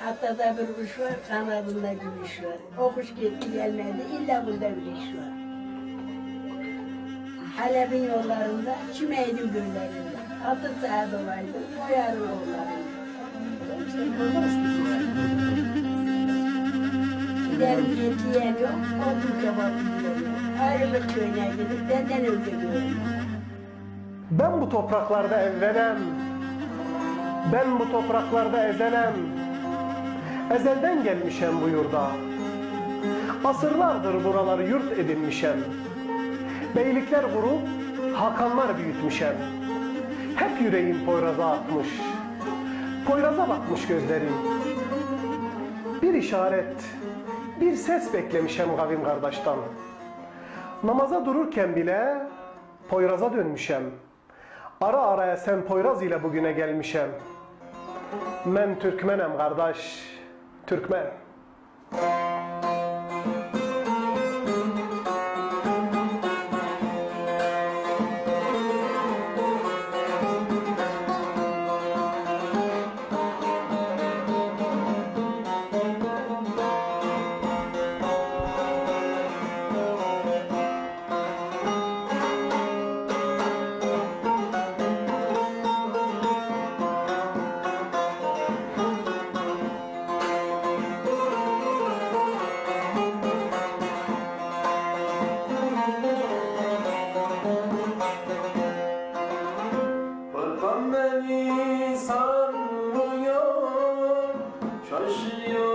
Attada bir kuş var, kanadında gümüş var. O kuş gitti gelmedi, illa bunda bir iş var. Halep'in yollarında, Çimeydim göllerinde. 6 saat olaydım, Boyar'ın yollarında. Giderim yetleyen yok, oldum kebabım yok. Ayrı bir köyüne gidip benden öldürüyorum. Ben bu topraklarda evvenem, ben bu topraklarda ezenem. Ezelden gelmişem bu yurda, asırlardır buraları yurt edinmişem. Beylikler kurup, hakanlar büyütmüşem. Hep yüreğim Poyraz'a atmış, Poyraz'a bakmış gözlerim. Bir işaret, bir ses beklemişem kavim kardeşten. Namaza dururken bile Poyraz'a dönmüşem. Ara araya sen Poyraz ile bugüne gelmişem. Ben Türkmenem kardeş, Türkmen. Bırakın beni sarmıyor, şaşıyor.